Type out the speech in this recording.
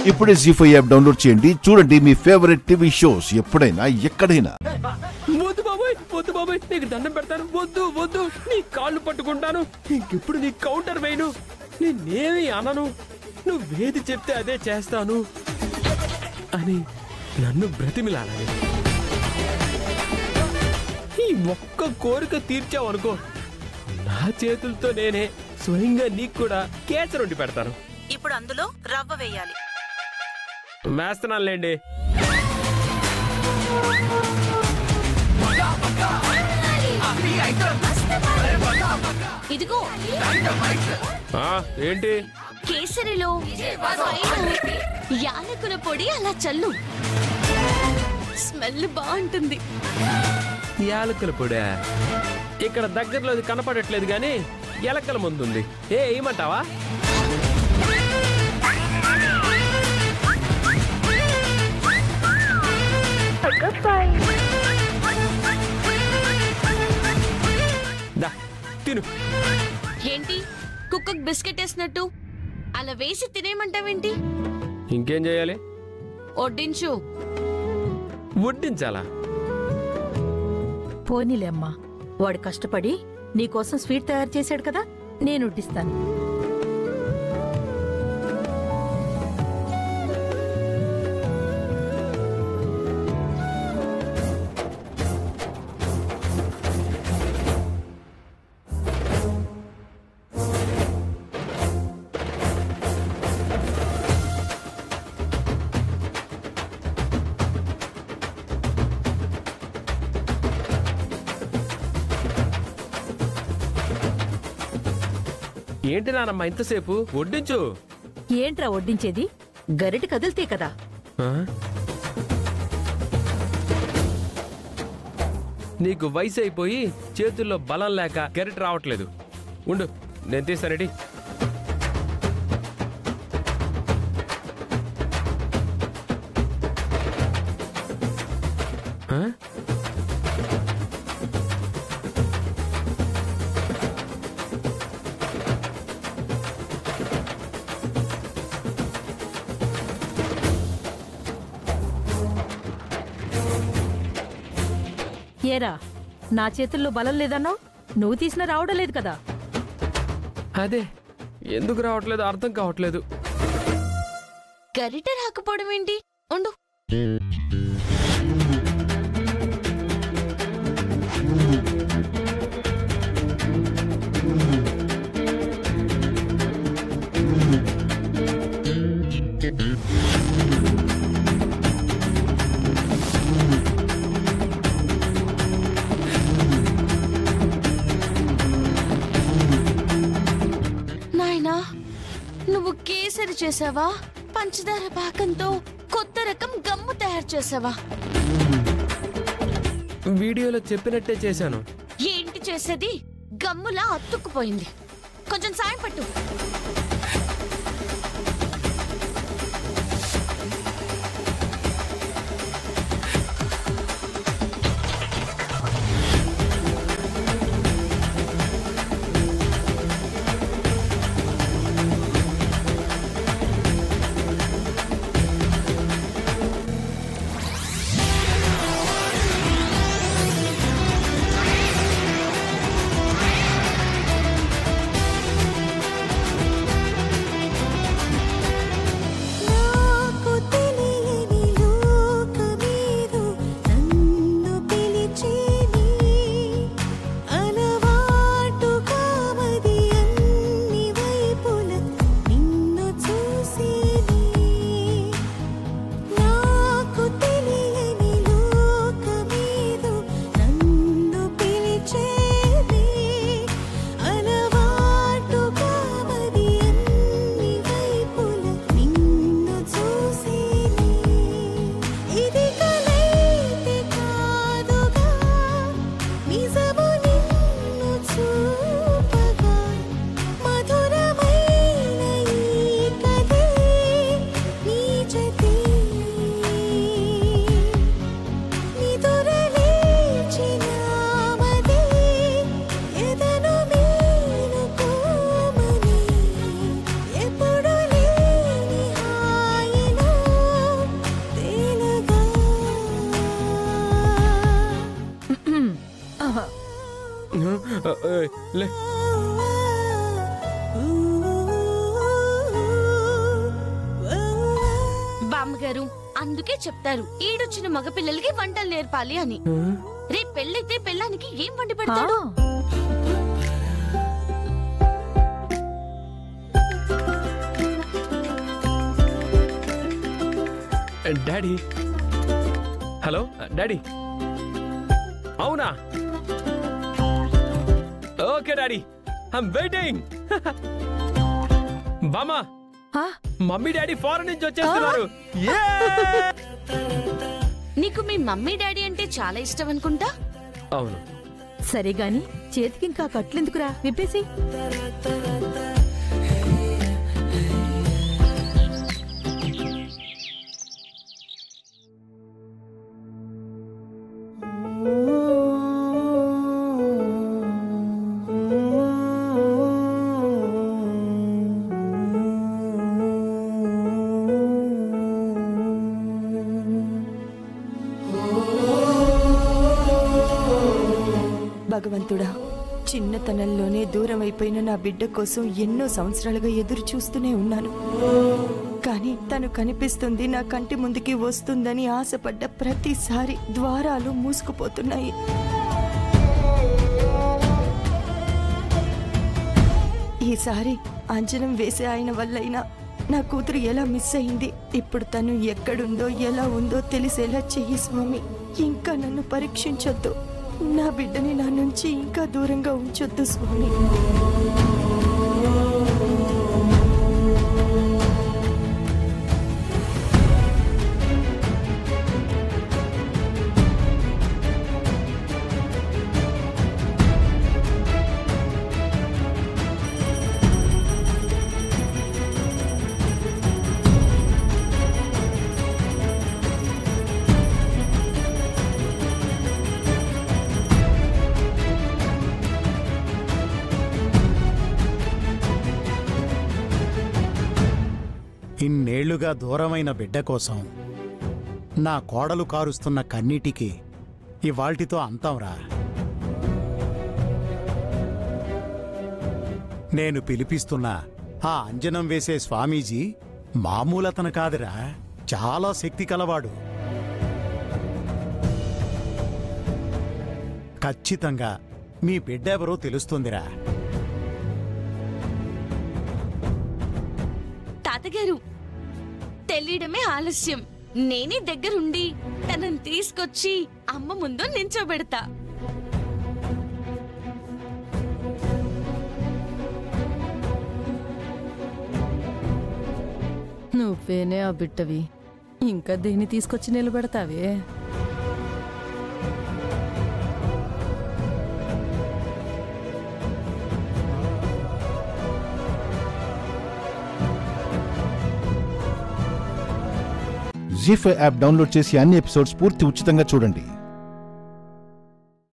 ఇప్పుడే జీ5 app download చేయండి. చూడండి మీ ఫేవరెట్ టీవీ షోస్ ఎప్పుడైనా ఎక్కడైనా. వద్దు బాబాయ్, నీకు దండం పెడతాను. వద్దు వద్దు, నీ కాళ్ళు పట్టుకుంటాను. ఇంకెప్పుడు నీ కౌంటర్ వేయను, నేనేమి అనను. నువ్వేది చెప్తే అదే చేస్తాను అని నన్ను బ్రతిమిలాడాలి. ఈ ఒక్క కోరిక తీర్చావనుకో, నా చేతులతో నేనే స్వయంగా నీకు కూడా కేసరి వండి పెడతాను. ఇప్పుడు అందులో రవ్వ వేయాలి. వేస్తున్నానులేండి. ఇదిగో ఏంటి? కేసరిలో యాలకుల పొడి అలా చల్లు, స్మెల్ బాగుంటుంది. యాలకుల పొడా? ఇక్కడ దగ్గరలో కనపడట్లేదు గాని ఎలకల ముందుంది. ఏమంటావా? తిను. ఏంటి కుక్కకు బిస్కెట్ వేసినట్టు అలా వేసి తినేయమంటావేంటి? ఇంకేం చేయాలి? వడ్డించు. వడ్డించాలా? పోనీలే అమ్మా, వాడు కష్టపడి నీకోసం స్వీట్ తయారు చేశాడు కదా, నేను వడ్డిస్తాను. ఏంటి నానమ్మ ఇంతసేపు? వడ్డించు. ఏంట్రా వడ్డించేది? గరిట కదిలితే కదా. నీకు వయసు అయిపోయి చేతుల్లో బలం లేక గరిట రావట్లేదు. ఉండు, నేను తీస్తానండి. ఏరా, నా చేతుల్లో బలం లేదన్నావు, నువ్వు తీసినా రావడం లేదు కదా. అదే ఎందుకు రావట్లేదు అర్థం కావట్లేదు. గరిట రాకపోవడం ఏంటి? ఉండు. నాయనా, నువ్వు కేసరి చేసావా? పంచదార పాకంతో కొత్త రకం గమ్ము తయారు చేసావా? వీడియోలో చెప్పినట్టే చేశాను. ఏంటి చేసేది? గమ్ములా అతుక్కుపోయింది. కొంచెం సాయం పట్టు. లే. బామ్మగారు అందుకే చెప్తారు ఈడొచ్చిన మగపిల్లలకి వంటలు నేర్పాలి అని. రేపు పెళ్ళైతే పెళ్ళానికి ఏం వండి పెడతాడు? డాడీ. Hello daddy. అవునా? Okay daddy, I'm waiting. బామా, మమ్మీ డాడీ ఫారెన్ నుంచి వచ్చేస్తున్నారు. నీకు మీ మమ్మీ డాడీ అంటే చాలా ఇష్టం అనుకుంటా. అవును. సరే గాని చేతికింకా కట్లెందుకురా, విప్పేసి. భగవంతుడా, చిన్నతనంలోనే దూరం అయిపోయిన నా బిడ్డ కోసం ఎన్నో సంవత్సరాలుగా ఎదురు చూస్తూనే ఉన్నాను. కానీ తను కనిపిస్తుంది, నా కంటి ముందుకి వస్తుందని ఆశపడ్డ ప్రతిసారి ద్వారాలు మూసుకుపోతున్నాయి. ఈసారి అంజనం వేసే ఆయన వల్లైనా నా కూతురు ఎలా మిస్ అయింది, ఇప్పుడు తను ఎక్కడుందో ఎలా ఉందో తెలిసేలా చెయ్యి స్వామి. ఇంకా నన్ను పరీక్షించొద్దు, నా బిడ్డని నా నుంచి ఇంకా దూరంగా ఉంచొద్దు స్వామి. ఇన్నేళ్లుగా దూరమైన బిడ్డ కోసం నా కోడలు కారుస్తున్న కన్నీటికి ఇవాల్టితో అంతంరా. నేను పిలిపిస్తున్న ఆ అంజనం వేసే స్వామీజీ మామూలతను కాదురా, చాలా శక్తి కలవాడు. ఖచ్చితంగా మీ బిడ్డెవరో తెలుస్తుందిరా. తాతగారు, తెలియడమే ఆలస్యం. నేనే దగ్గరుండి తనని తీసుకొచ్చి అమ్మ ముందు నించోబెడతా. నువ్వేనే ఆ బిట్టవి, ఇంకా దేన్ని తీసుకొచ్చి నిలబెడతావే? జీ5 యాప్ డౌన్లోడ్ చేసి అన్ని ఎపిసోడ్స్ పూర్తి ఉచితంగా చూడండి.